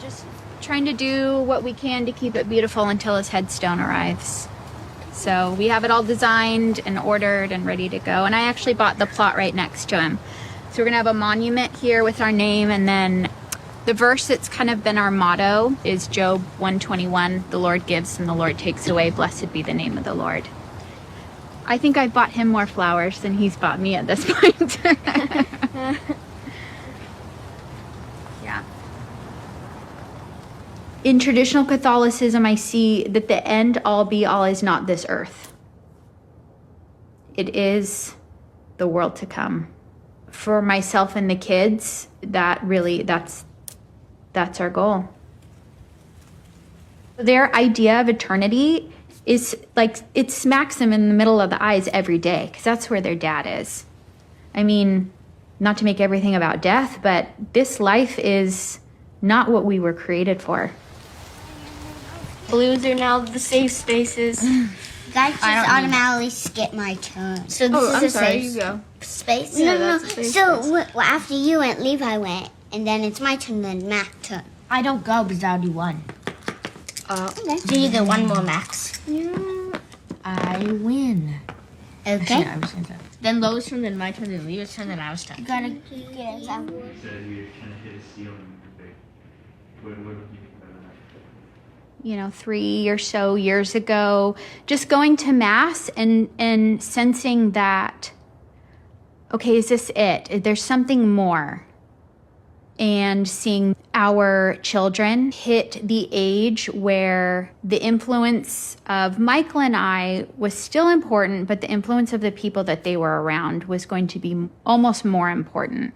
just trying to do what we can to keep it beautiful until his headstone arrives. So we have it all designed and ordered and ready to go. And I actually bought the plot right next to him. So we're gonna have a monument here with our name, and then the verse that's kind of been our motto is Job 121, the Lord gives and the Lord takes away, blessed be the name of the Lord. I think I bought him more flowers than he's bought me at this point. Yeah. In traditional Catholicism, I see that the end all be all is not this earth. It is the world to come. For myself and the kids, that's our goal. Their idea of eternity is like, it smacks them in the middle of the eyes every day, because that's where their dad is. I mean, not to make everything about death, but this life is not what we were created for. Blues are now the safe spaces. Guys just automatically skip my turn. So this is I'm a sorry, safe you go. space? No. So after you went, Levi went, and then it's my turn, then Mac's turn. I don't go because I already won. Okay. So you get one more, Max. I win. Okay. I was saying that. Then Lo's turn, then my turn, then Levi's turn, then I was turn. You gotta get us out. You said you kind of hit a ceiling. What do you think about that? You know, 3 or so years ago, just going to Mass and sensing that, okay, is this it? There's something more. And seeing our children hit the age where the influence of Michael and I was still important, but the influence of the people that they were around was going to be almost more important.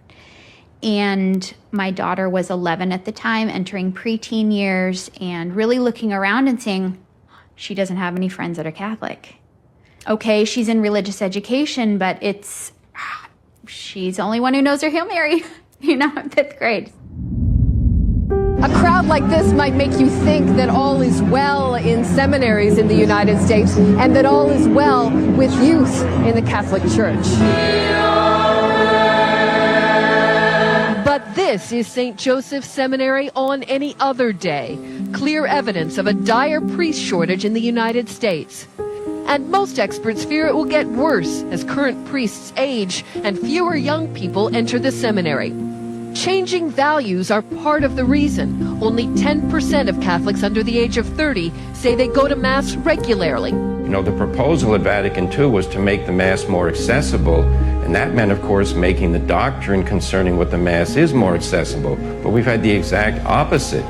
And my daughter was 11 at the time, entering preteen years, and really looking around and saying, she doesn't have any friends that are Catholic. Okay, she's in religious education, but she's the only one who knows her Hail Mary, in 5th grade. A crowd like this might make you think that all is well in seminaries in the United States and that all is well with youth in the Catholic Church. But this is St. Joseph's Seminary on any other day. Clear evidence of a dire priest shortage in the United States. And most experts fear it will get worse as current priests age and fewer young people enter the seminary. Changing values are part of the reason. Only 10% of Catholics under the age of 30 say they go to Mass regularly. You know, the proposal at Vatican II was to make the Mass more accessible, and that meant, of course, making the doctrine concerning what the Mass is more accessible. But we've had the exact opposite.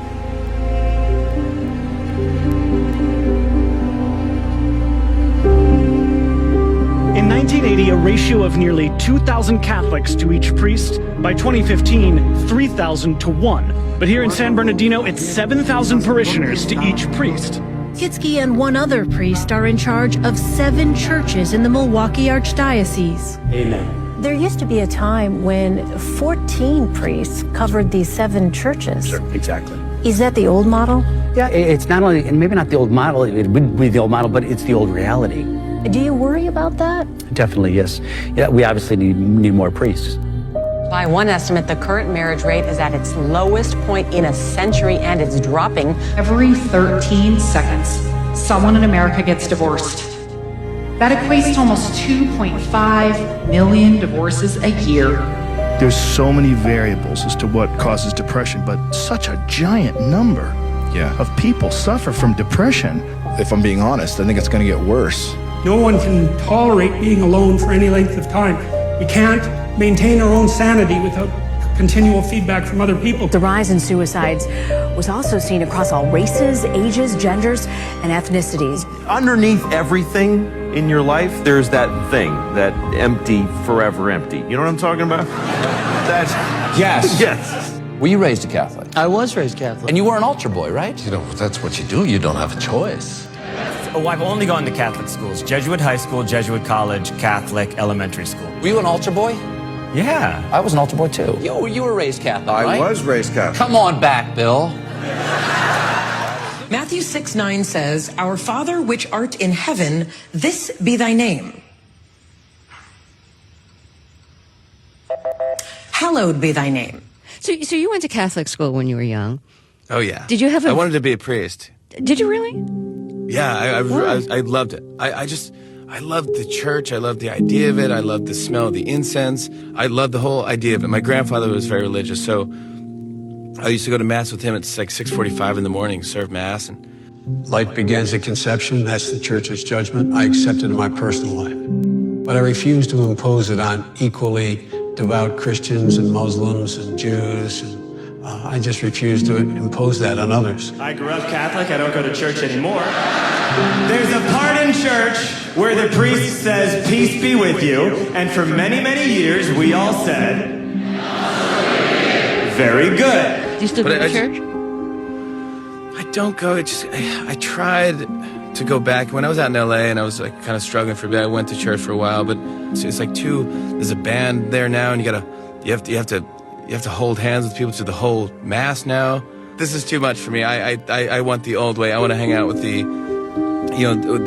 In 1980, a ratio of nearly 2,000 Catholics to each priest. By 2015, 3,000 to 1. But here in San Bernardino, it's 7,000 parishioners to each priest. Kitsky and one other priest are in charge of 7 churches in the Milwaukee Archdiocese. Amen. There used to be a time when 14 priests covered these 7 churches. Sure, exactly. Is that the old model? Yeah, it's not only, and maybe not the old model, it would be the old model, but it's the old reality. Do you worry about that? Definitely, yes. Yeah, we obviously need more priests. By one estimate, the current marriage rate is at its lowest point in a century, and it's dropping. Every 13 seconds, someone in America gets divorced. That equates to almost 2.5 million divorces a year. There's so many variables as to what causes depression, but such a giant number of people suffer from depression. If I'm being honest, I think it's going to get worse. No one can tolerate being alone for any length of time. We can't maintain our own sanity without continual feedback from other people. The rise in suicides was also seen across all races, ages, genders, and ethnicities. Underneath everything in your life, there's that thing, that empty, forever empty. You know what I'm talking about? Yes. Yes. Were you raised a Catholic? I was raised Catholic. And you were an altar boy, right? You know, that's what you do. You don't have a choice. Oh, I've only gone to Catholic schools. Jesuit high school, Jesuit college, Catholic elementary school. Were you an altar boy? Yeah. I was an altar boy, too. You were raised Catholic, right? I was raised Catholic. Come on back, Bill. Matthew 6:9 says, Our Father which art in heaven, this be thy name. Hallowed be thy name. So you went to Catholic school when you were young. Oh, yeah. Did you have I wanted to be a priest. Did you really? Yeah, I loved it. I loved the church. I loved the idea of it. I loved the smell of the incense. I loved the whole idea of it. My grandfather was very religious, so I used to go to Mass with him at like 6:45 in the morning, serve Mass. And light begins at conception. That's the Church's judgment. I accept it in my personal life. But I refuse to impose it on equally devout Christians and Muslims and Jews. And I just refuse to impose that on others. I grew up Catholic. I don't go to church anymore. There's a part in church where the priest says, "Peace be with you." And for many, many years, we all said, "Very good." Do you still go to church? I don't go. I tried to go back when I was out in LA and I was like kind of struggling for a bit. I went to church for a while, but it's like there's a band there now, and you have to hold hands with people to the whole Mass now. This is too much for me. I want the old way. I want to hang out with the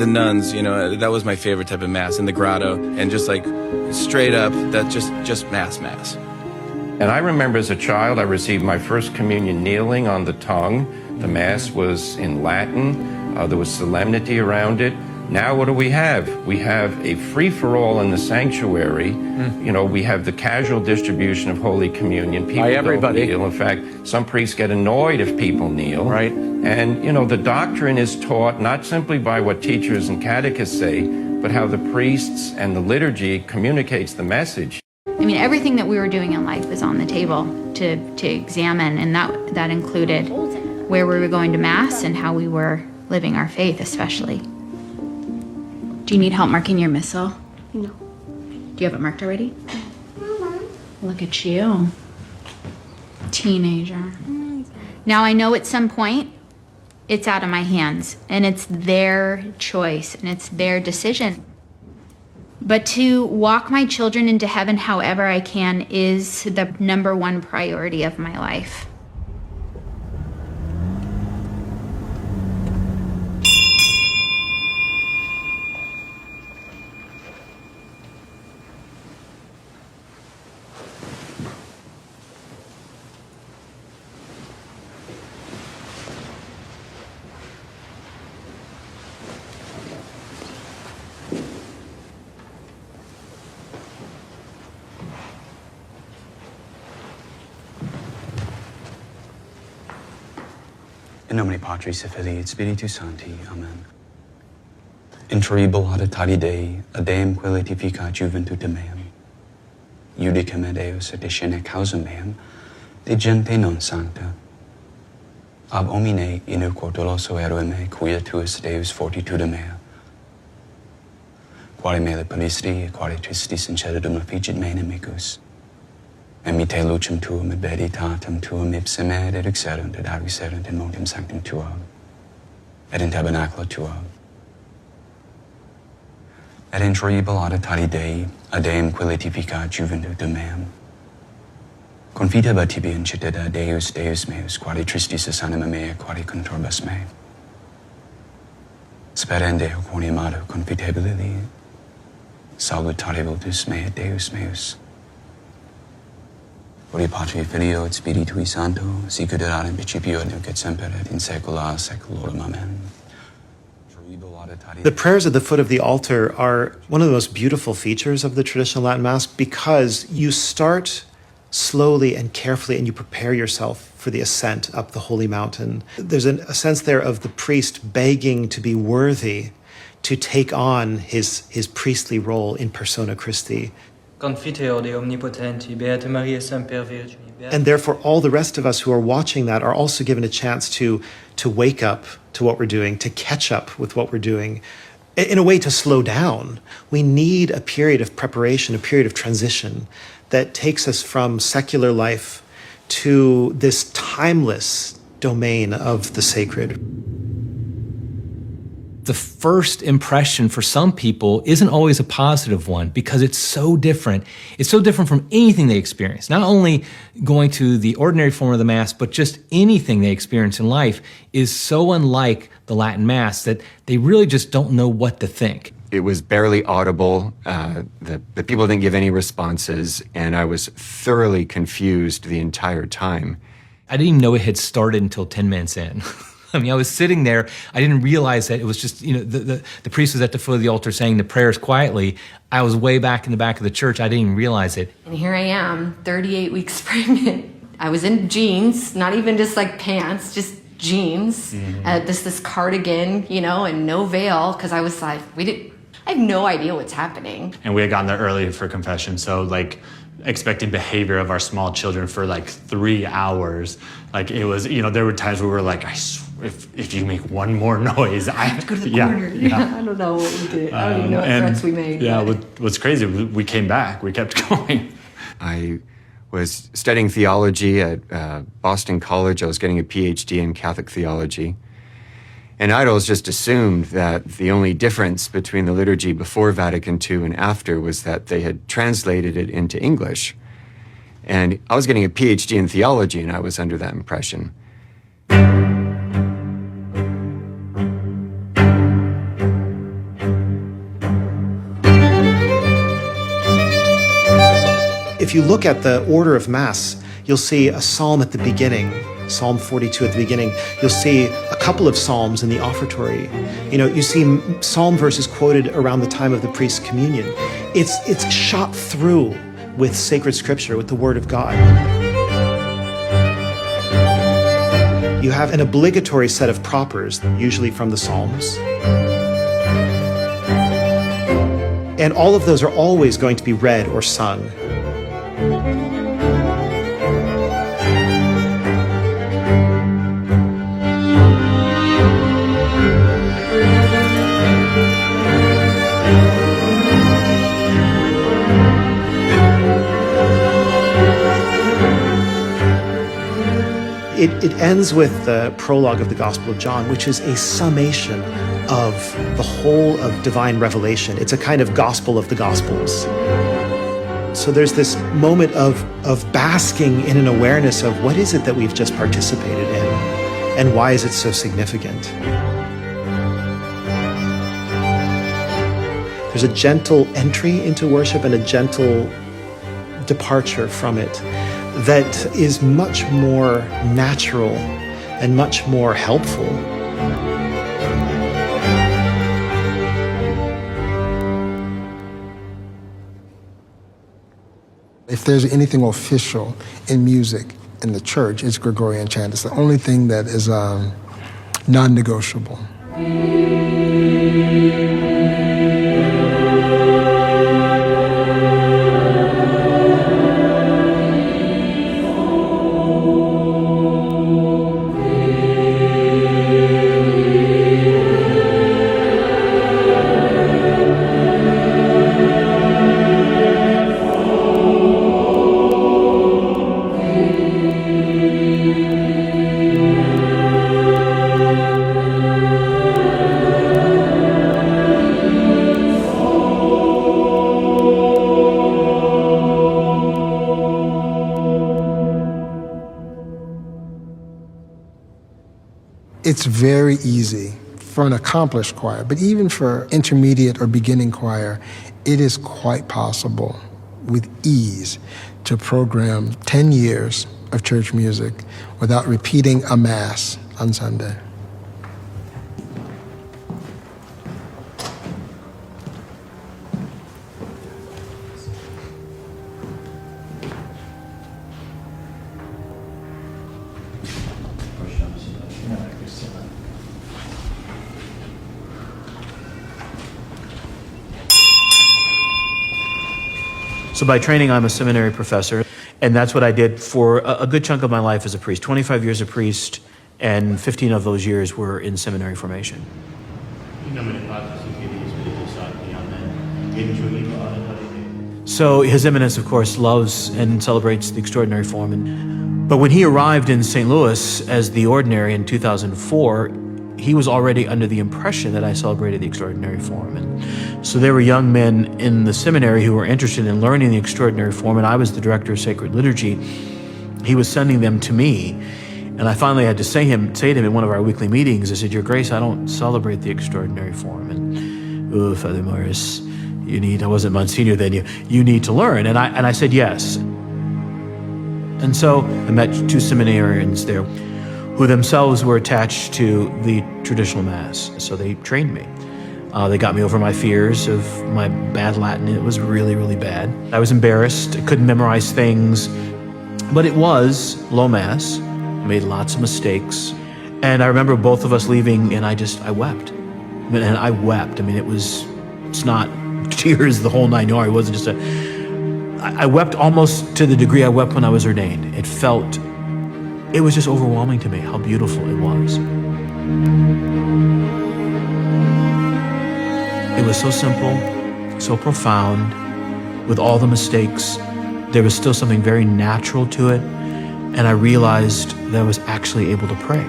nuns. That was my favorite type of Mass, in the grotto, and just like straight up, that just Mass. And I remember as a child, I received my first communion kneeling on the tongue. The Mass was in Latin. There was solemnity around it. Now what do we have? We have a free-for-all in the sanctuary. We have the casual distribution of Holy Communion. People don't kneel. In fact, some priests get annoyed if people kneel. Right. And, the doctrine is taught not simply by what teachers and catechists say, but how the priests and the liturgy communicates the message. I mean, everything that we were doing in life was on the table to examine, and that included where we were going to Mass and how we were living our faith, especially. Do you need help marking your missal? No. Do you have it marked already? Look at you. Teenager. Now I know at some point it's out of my hands and it's their choice and it's their decision. But to walk my children into heaven however I can is the number one priority of my life. In nomine Patris et Filii et Spiritus Sancti. Amen. Introibul hadatari Dei, adem quae letificat juventutem meam. Judicem et Deus et discerne causam meam, de gente non sancta. Ab homine inuquo doloso eruem me, quia tuus Deus fortitude mea. Quare me lepalisti, quare tristis incedidum efficit me nemicus. Emite lucem tuum et veritatem tuum ipsum et exerunt et adviserunt in montem sanctum tuam, et in tabernacula tuam. Et introibul adatari Dei, adem quae letificat juventutem meam. Confiteba tibi in cittadina Deus meus, quare tristis es anima mea, quare conturbas me. Sperende quoniam amado confitebili, salutare vultus me et Deus meus. Gloria Patri et Filio et Spiritui Sancto, sic ut erat in principio et nunc et semper et in saecula saeculorum. Amen. The prayers at the foot of the altar are one of the most beautiful features of the traditional Latin Mass because you start slowly and carefully and you prepare yourself for the ascent up the holy mountain. There's a sense there of the priest begging to be worthy to take on his priestly role in persona Christi. Confiteor de omnipotenti, Beata Maria Semper Virgine. And therefore, all the rest of us who are watching that are also given a chance to wake up to what we're doing, to catch up with what we're doing, in a way to slow down. We need a period of preparation, a period of transition that takes us from secular life to this timeless domain of the sacred. The first impression for some people isn't always a positive one because it's so different. It's so different from anything they experience. Not only going to the ordinary form of the Mass, but just anything they experience in life is so unlike the Latin Mass that they really just don't know what to think. It was barely audible. The people didn't give any responses, and I was thoroughly confused the entire time. I didn't even know it had started until 10 minutes in. I mean, I was sitting there. I didn't realize that it was just, the priest was at the foot of the altar saying the prayers quietly. I was way back in the back of the church. I didn't even realize it. And here I am, 38 weeks pregnant. I was in jeans, not even just like pants, just jeans. This cardigan, and no veil, because I was like, I have no idea what's happening. And we had gotten there early for confession, so expecting behavior of our small children for 3 hours. It was, there were times where we were like, I swear, if you make one more noise, I have to go to the corner. I don't know what we did. I don't even know what threats we made. Yeah, what's crazy, we came back, we kept going. I was studying theology at Boston College. I was getting a PhD in Catholic theology. And I'd always just assumed that the only difference between the liturgy before Vatican II and after was that they had translated it into English. And I was getting a PhD in theology, and I was under that impression. If you look at the order of Mass, you'll see a psalm at the beginning, Psalm 42 at the beginning. You'll see a couple of psalms in the offertory. You see psalm verses quoted around the time of the priest's communion. It's shot through with sacred scripture, with the Word of God. You have an obligatory set of propers, usually from the Psalms. And all of those are always going to be read or sung. It ends with the prologue of the Gospel of John, which is a summation of the whole of divine revelation. It's a kind of gospel of the Gospels. So there's this moment of basking in an awareness of what is it that we've just participated in, and why is it so significant? There's a gentle entry into worship and a gentle departure from it that is much more natural and much more helpful. If there's anything official in music in the church, it's Gregorian chant. It's the only thing that is non-negotiable. It's very easy for an accomplished choir, but even for intermediate or beginning choir, it is quite possible with ease to program 10 years of church music without repeating a Mass on Sunday. So by training, I'm a seminary professor, and that's what I did for a good chunk of my life as a priest. 25 years a priest, and 15 of those years were in seminary formation. So His Eminence, of course, loves and celebrates the extraordinary form. But when he arrived in St. Louis as the ordinary in 2004, he was already under the impression that I celebrated the extraordinary form. And so there were young men in the seminary who were interested in learning the extraordinary form, and I was the director of sacred liturgy. He was sending them to me, and I finally had to say to him in one of our weekly meetings, I said, "Your Grace, I don't celebrate the extraordinary form." And, Father Morris, I wasn't Monsignor then, you need to learn. And I said yes. And so I met two seminarians there who themselves were attached to the traditional Mass. So they trained me. They got me over my fears of my bad Latin. It was really, really bad. I was embarrassed. I couldn't memorize things. But it was low Mass. I made lots of mistakes. And I remember both of us leaving, and I wept. And I wept. I mean, it's not tears the whole 9 yards. It wasn't just I wept almost to the degree I wept when I was ordained. It was just overwhelming to me how beautiful it was. It was so simple, so profound, with all the mistakes. There was still something very natural to it, and I realized that I was actually able to pray.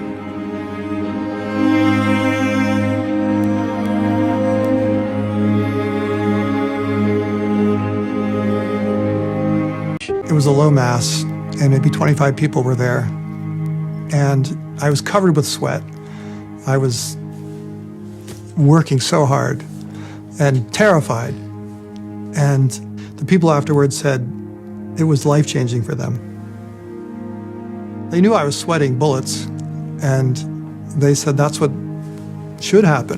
It was a low Mass, and maybe 25 people were there. And I was covered with sweat. I was working so hard and terrified. And the people afterwards said it was life-changing for them. They knew I was sweating bullets, and they said that's what should happen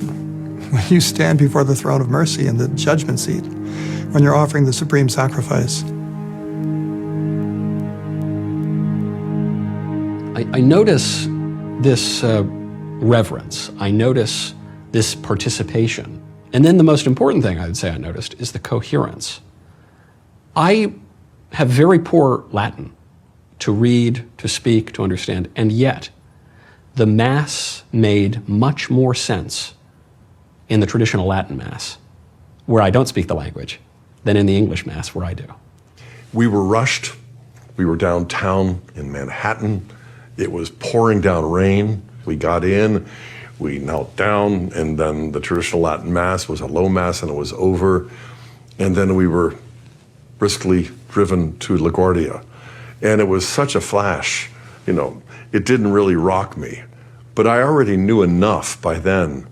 when you stand before the throne of mercy in the judgment seat, when you're offering the supreme sacrifice. I notice this reverence. I notice this participation. And then the most important thing I would say I noticed is the coherence. I have very poor Latin to read, to speak, to understand, and yet the Mass made much more sense in the traditional Latin Mass, where I don't speak the language, than in the English Mass, where I do. We were rushed. We were downtown in Manhattan. It was pouring down rain. We got in, we knelt down, and then the traditional Latin Mass was a low Mass, and it was over. And then we were briskly driven to LaGuardia. And it was such a flash, it didn't really rock me. But I already knew enough by then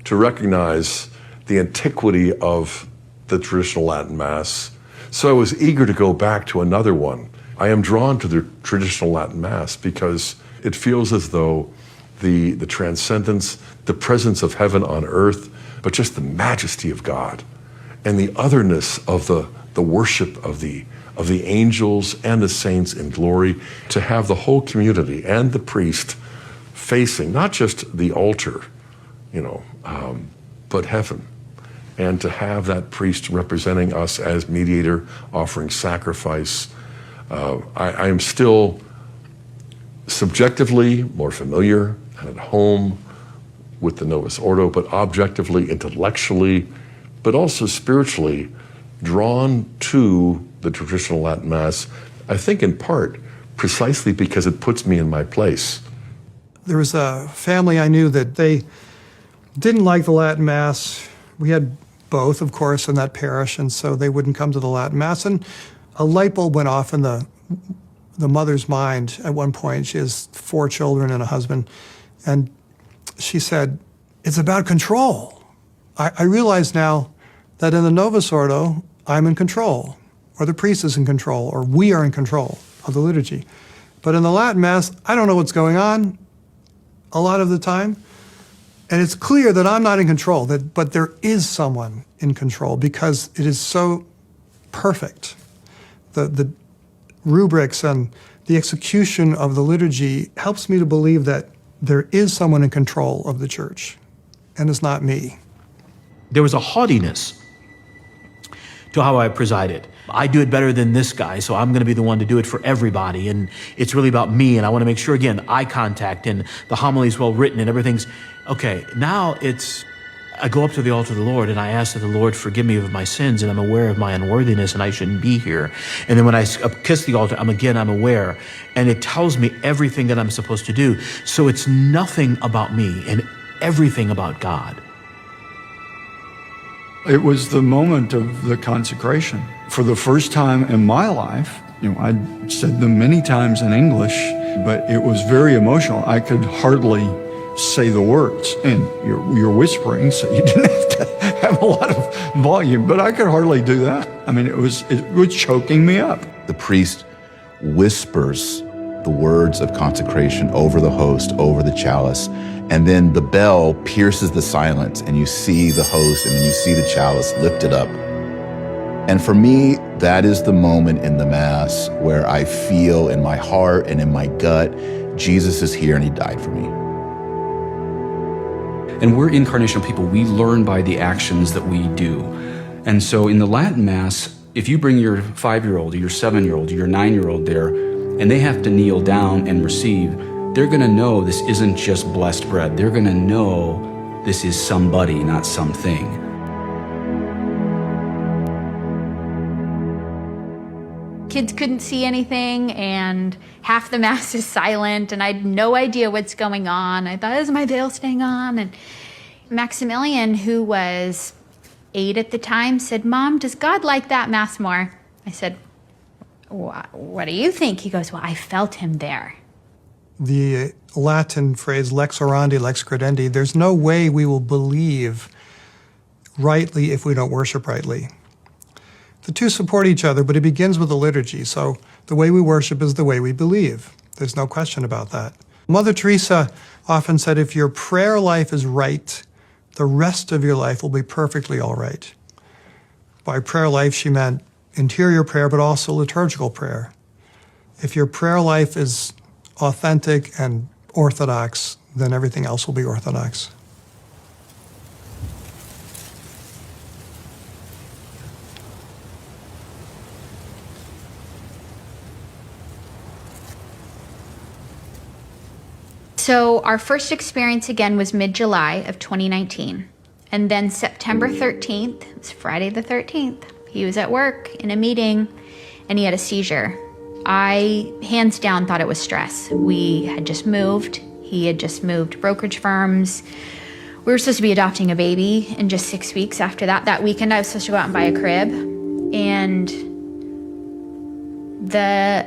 to recognize the antiquity of the traditional Latin Mass. So I was eager to go back to another one. I am drawn to the traditional Latin Mass because it feels as though the transcendence, the presence of heaven on earth, but just the majesty of God and the otherness of the worship of the angels and the saints in glory, to have the whole community and the priest facing not just the altar, but heaven. And to have that priest representing us as mediator, offering sacrifice. I am still subjectively more familiar and at home with the Novus Ordo, but objectively, intellectually, but also spiritually drawn to the traditional Latin Mass, I think in part precisely because it puts me in my place. There was a family I knew that they didn't like the Latin Mass. We had both, of course, in that parish, and so they wouldn't come to the Latin Mass. And a light bulb went off in the mother's mind at one point. She has 4 children and a husband, and she said, "It's about control." I realize now that in the Novus Ordo, I'm in control, or the priest is in control, or we are in control of the liturgy. But in the Latin Mass, I don't know what's going on a lot of the time. And it's clear that I'm not in control, but there is someone in control because it is so perfect. The rubrics and the execution of the liturgy helps me to believe that there is someone in control of the church, and it's not me. There was a haughtiness to how I presided. I do it better than this guy, so I'm going to be the one to do it for everybody. And it's really about me, and I want to make sure, again, eye contact and the homily is well written and everything's okay. Now I go up to the altar of the Lord and I ask that the Lord forgive me of my sins, and I'm aware of my unworthiness and I shouldn't be here. And then when I kiss the altar, I'm aware, and it tells me everything that I'm supposed to do. So it's nothing about me and everything about God. It was the moment of the consecration. For the first time in my life, I'd said them many times in English, but it was very emotional. I could hardly say the words, and you're whispering, so you didn't have to have a lot of volume, but I could hardly do that. I mean, it was choking me up. The priest whispers the words of consecration over the host, over the chalice, and then the bell pierces the silence, and you see the host and then you see the chalice lifted up. And for me, that is the moment in the Mass where I feel in my heart and in my gut, Jesus is here and he died for me. And we're incarnational people. We learn by the actions that we do. And so in the Latin Mass, if you bring your 5-year-old or your 7-year-old or your 9-year-old there, and they have to kneel down and receive, they're gonna know this isn't just blessed bread. They're gonna know this is somebody, not something. Kids couldn't see anything, and half the Mass is silent, and I had no idea what's going on. I thought, is my veil staying on? And Maximilian, who was 8 at the time, said, Mom, does God like that Mass more? I said, what do you think? He goes, well, I felt him there. The Latin phrase, lex orandi, lex credendi, there's no way we will believe rightly if we don't worship rightly. The two support each other, but it begins with the liturgy. So the way we worship is the way we believe. There's no question about that. Mother Teresa often said, if your prayer life is right, the rest of your life will be perfectly all right. By prayer life, she meant interior prayer, but also liturgical prayer. If your prayer life is authentic and orthodox, then everything else will be orthodox. So our first experience again was mid-July of 2019. And then September 13th, it was Friday the 13th, he was at work in a meeting and he had a seizure. I, hands down, thought it was stress. We had just moved. He had just moved brokerage firms. We were supposed to be adopting a baby in just 6 weeks after that. That weekend, I was supposed to go out and buy a crib. And the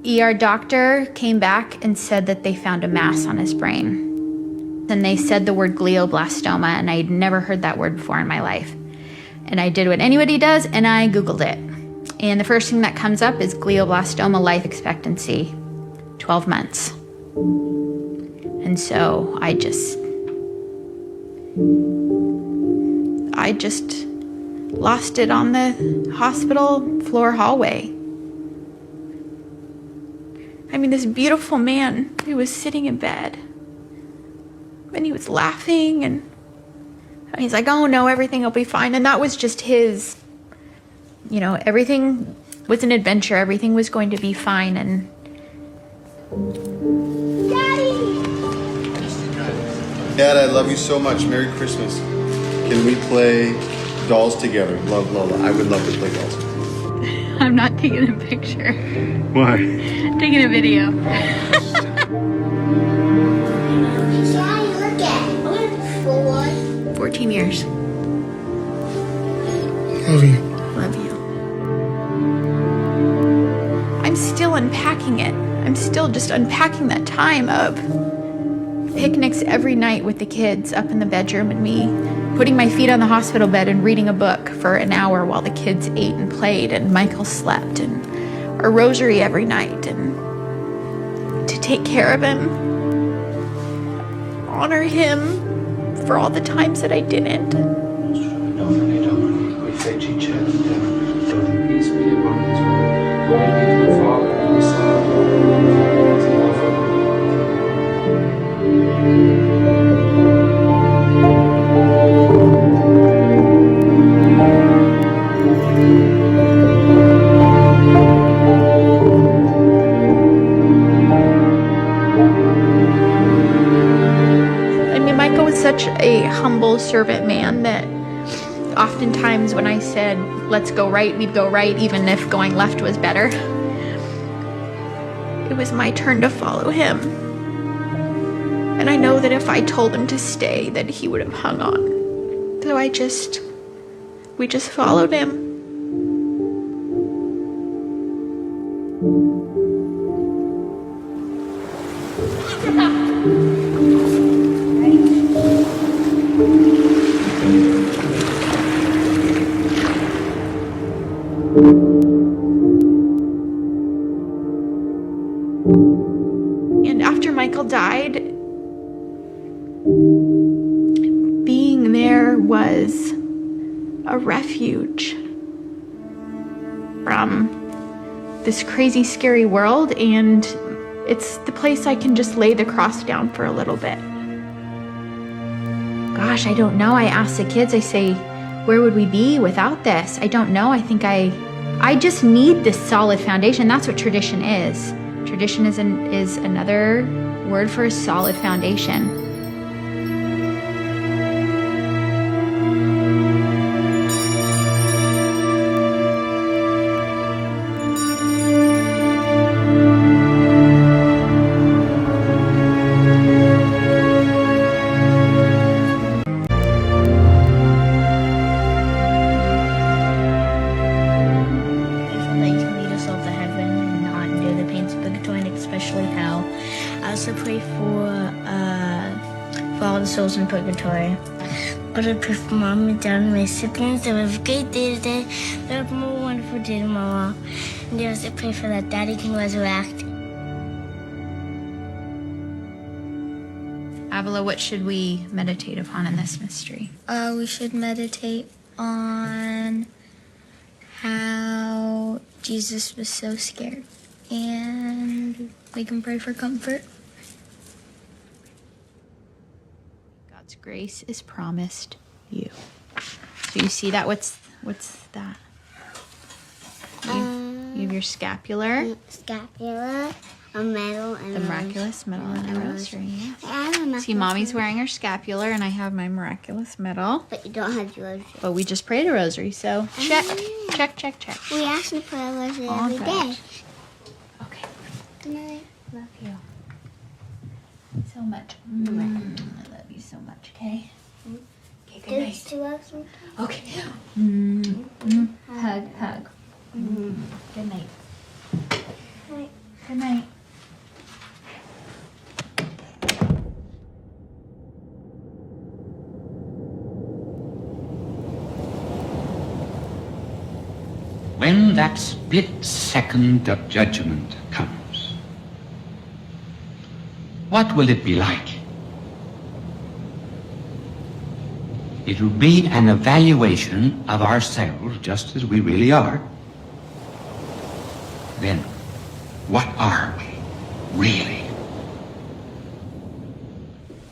ER doctor came back and said that they found a mass on his brain. And they said the word glioblastoma, and I'd never heard that word before in my life. And I did what anybody does, and I Googled it. And the first thing that comes up is glioblastoma life expectancy, 12 months. And so I just lost it on the hospital floor hallway. I mean, this beautiful man who was sitting in bed, and he was laughing, and he's like, oh no, everything will be fine. And that was just his, you know, everything was an adventure. Everything was going to be fine. And Dad, I love you so much. Merry Christmas. Can we play dolls together? Love, Lola. I would love to play dolls. I'm not taking a picture. Why? I'm taking a video. Look at 14 years. Love you. Love you. I'm still unpacking it. I'm still just unpacking that time of picnics every night with the kids up in the bedroom and me putting my feet on the hospital bed and reading a book for an hour while the kids ate and played and Michael slept, and our rosary every night, and to take care of him, honor him for all the times that I didn't. Such a humble servant man that oftentimes when I said, let's go right, we'd go right, even if going left was better. It was my turn to follow him. And I know that if I told him to stay, that he would have hung on. So we just followed him. And after Michael died, being there was a refuge from this crazy, scary world, and it's the place I can just lay the cross down for a little bit. Gosh, I don't know. I ask the kids, I say, where would we be without this? I don't know. I think I just need this solid foundation. That's what tradition is. Tradition is another word for a solid foundation. Souls in purgatory. But I pray for Mom and Dad and my siblings. They have a great day today. They have a more wonderful day tomorrow. And I also pray for that Daddy can resurrect. Avila, what should we meditate upon in this mystery? We should meditate on how Jesus was so scared. And we can pray for comfort. Grace is promised you. Do you see that? What's that? You have your scapular. Scapula, a medal, and the miraculous medal and a rosary. Yes. I have a miraculous See, Mommy's medal. wearing her scapular, and I have my miraculous medal. But you don't have your rosary. But we just prayed a rosary, so check. We actually pray a rosary All every right. day. Okay. Good night. Love you so much. I love you so much. Okay. Okay. Good night. Two hours sometime. Okay. Hug. Good night. Night. Good night. When that split second of judgment comes, what will it be like? It will be an evaluation of ourselves just as we really are. Then, what are we really?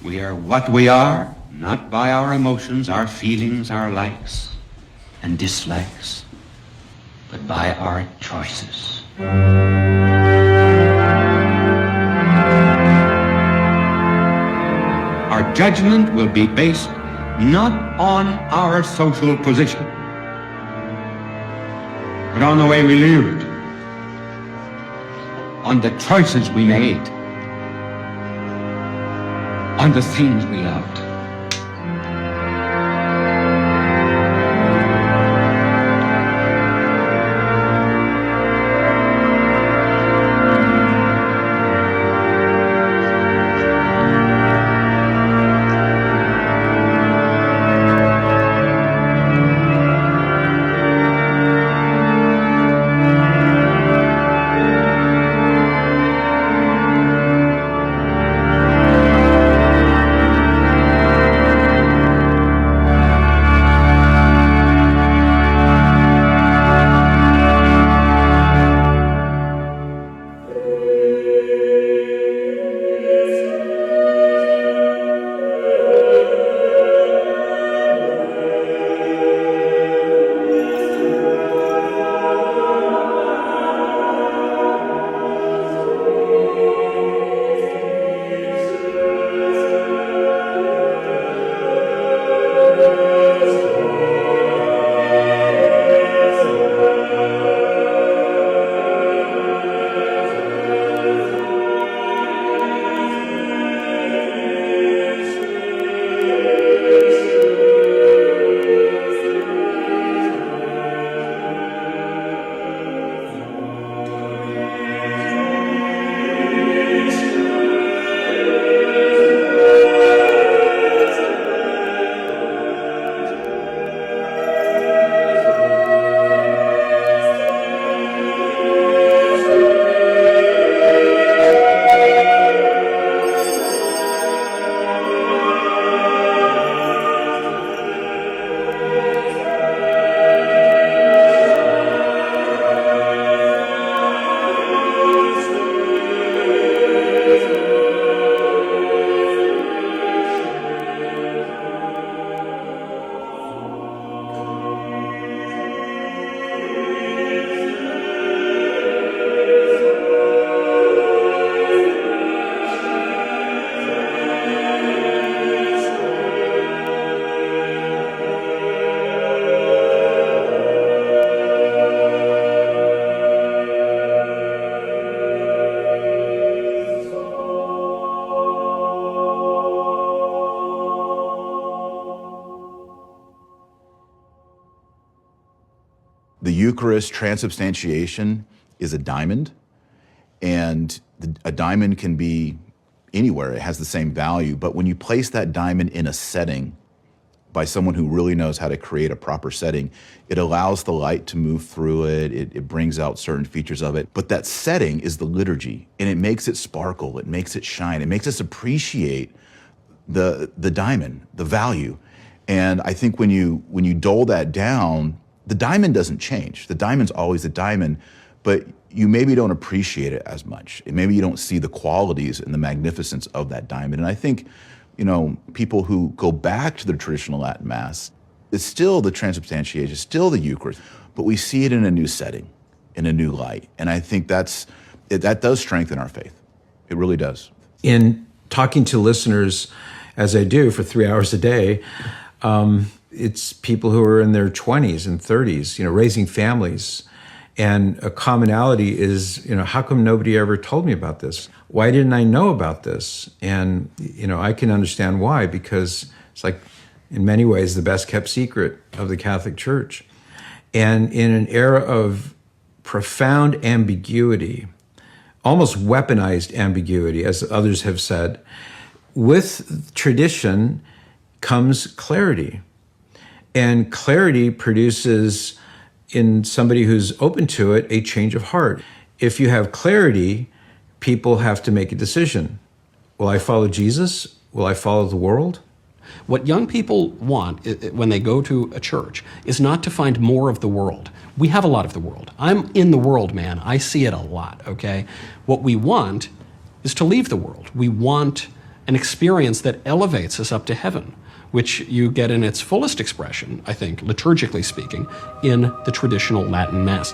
We are what we are, not by our emotions, our feelings, our likes and dislikes, but by our choices. Our judgment will be based not on our social position, but on the way we lived, on the choices we made, on the things we loved. Eucharist, transubstantiation is a diamond, and a diamond can be anywhere. It has the same value, but when you place that diamond in a setting by someone who really knows how to create a proper setting, it allows the light to move through it. It brings out certain features of it. But that setting is the liturgy, and it makes it sparkle. It makes it shine. It makes us appreciate the diamond, the value. And I think when you dole that down, the diamond doesn't change. The diamond's always a diamond, but you maybe don't appreciate it as much. And maybe you don't see the qualities and the magnificence of that diamond. And I think, people who go back to the traditional Latin Mass, it's still the transubstantiation, it's still the Eucharist, but we see it in a new setting, in a new light. And I think that does strengthen our faith. It really does. In talking to listeners, as I do for 3 hours a day, it's people who are in their 20s and 30s, raising families. And a commonality is, how come nobody ever told me about this? Why didn't I know about this? And, I can understand why, because it's like, in many ways, the best kept secret of the Catholic Church. And in an era of profound ambiguity, almost weaponized ambiguity, as others have said, with tradition comes clarity. And clarity produces, in somebody who's open to it, a change of heart. If you have clarity, people have to make a decision. Will I follow Jesus? Will I follow the world? What young people want when they go to a church is not to find more of the world. We have a lot of the world. I'm in the world, man. I see it a lot, okay? What we want is to leave the world. We want an experience that elevates us up to heaven, which you get in its fullest expression, I think, liturgically speaking, in the traditional Latin Mass.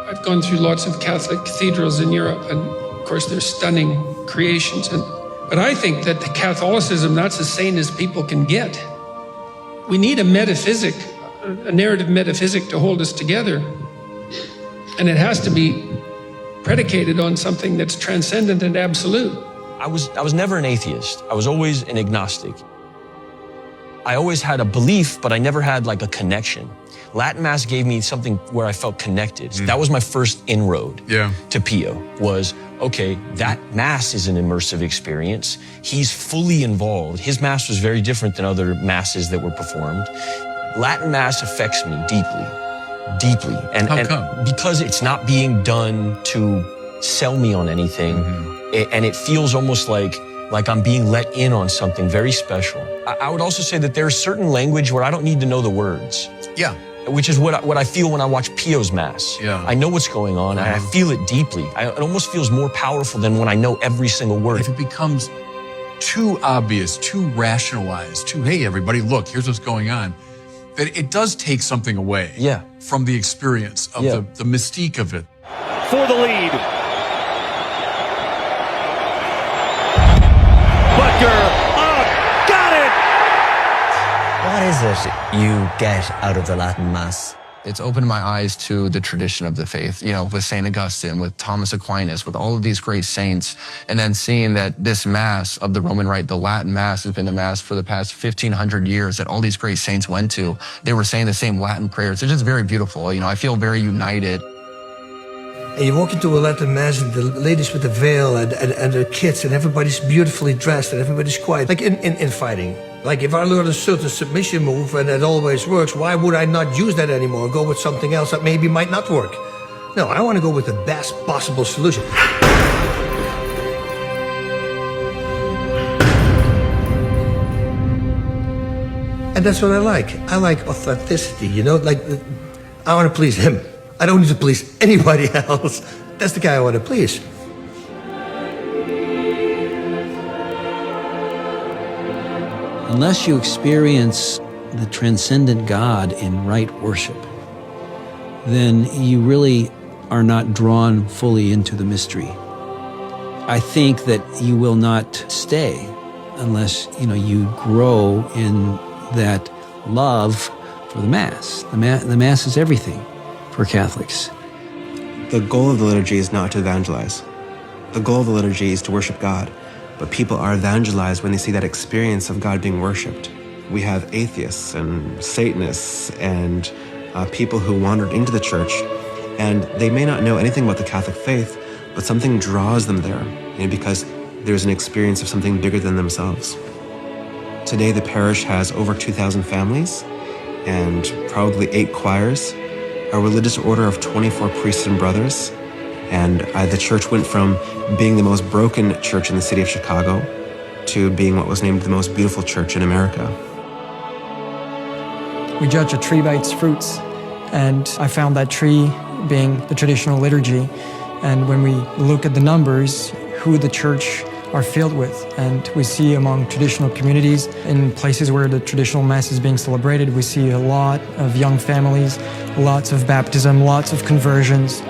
I've gone through lots of Catholic cathedrals in Europe, and of course they're stunning creations. But I think that the Catholicism, that's as sane as people can get. We need a metaphysic, a narrative metaphysic to hold us together. And it has to be predicated on something that's transcendent and absolute. I was never an atheist. I was always an agnostic. I always had a belief, but I never had like a connection. Latin Mass gave me something where I felt connected. That was my first inroad to Pio, was, okay, that Mass is an immersive experience. He's fully involved. His Mass was very different than other Masses that were performed. Latin Mass affects me deeply. And, How come? Because it's not being done to sell me on anything, and it feels almost like I'm being let in on something very special. I would also say that there's certain language where I don't need to know the words. Yeah. Which is what I feel when I watch Pio's Mass. Yeah. I know what's going on, and I feel it deeply. It almost feels more powerful than when I know every single word. If it becomes too obvious, too rationalized, hey, everybody, look, here's what's going on, that it does take something away from the experience of the mystique of it. For the lead. What is it you get out of the Latin Mass? It's opened my eyes to the tradition of the faith, with St. Augustine, with Thomas Aquinas, with all of these great saints, and then seeing that this Mass of the Roman Rite, the Latin Mass, has been the Mass for the past 1,500 years that all these great saints went to. They were saying the same Latin prayers. It's just very beautiful. I feel very united. And you walk into a Latin Mass and the ladies with the veil and their kids and everybody's beautifully dressed and everybody's quiet. Like in fighting. Like if I learn a certain submission move and it always works, why would I not use that anymore and go with something else that maybe might not work? No, I want to go with the best possible solution. And that's what I like. I like authenticity, like I want to please him. I don't need to please anybody else. That's the guy I want to please. Unless you experience the transcendent God in right worship, then you really are not drawn fully into the mystery. I think that you will not stay unless, you grow in that love for the Mass. The Mass is everything for Catholics. The goal of the liturgy is not to evangelize. The goal of the liturgy is to worship God. But people are evangelized when they see that experience of God being worshipped. We have atheists and Satanists and people who wandered into the church, and they may not know anything about the Catholic faith, but something draws them there, because there's an experience of something bigger than themselves. Today, the parish has over 2,000 families and probably 8 choirs, a religious order of 24 priests and brothers, and the church went from being the most broken church in the city of Chicago to being what was named the most beautiful church in America. We judge a tree by its fruits, and I found that tree being the traditional liturgy. And when we look at the numbers, who the church are filled with, and we see among traditional communities, in places where the traditional Mass is being celebrated, we see a lot of young families, lots of baptism, lots of conversions.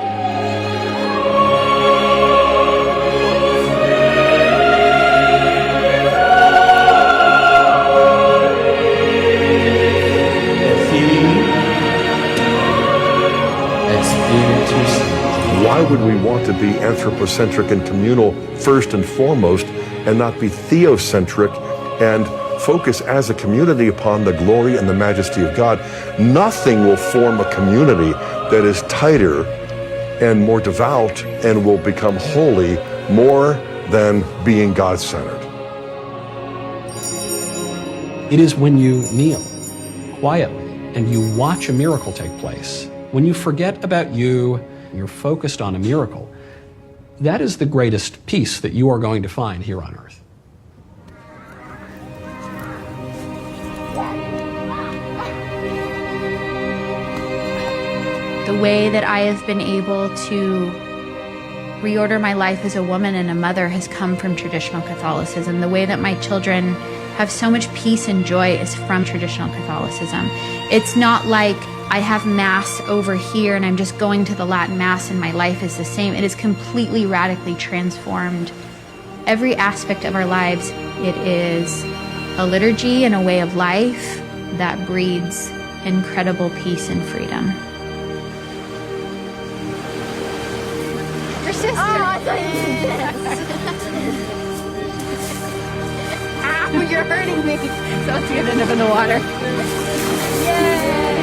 Why would we want to be anthropocentric and communal first and foremost, and not be theocentric and focus as a community upon the glory and the majesty of God? Nothing will form a community that is tighter and more devout and will become holy more than being God-centered. It is when you kneel quietly and you watch a miracle take place, when you forget about you, you're focused on a miracle, that is the greatest peace that you are going to find here on earth. The way that I have been able to reorder my life as a woman and a mother has come from traditional Catholicism. The way that my children have so much peace and joy is from traditional Catholicism. It's not like I have Mass over here and I'm just going to the Latin Mass and my life is the same. It is completely radically transformed every aspect of our lives. It is a liturgy and a way of life that breeds incredible peace and freedom. Your sister. Oh, I thought you did this. Ow, you're hurting me. So let's get it up in the water. Yay!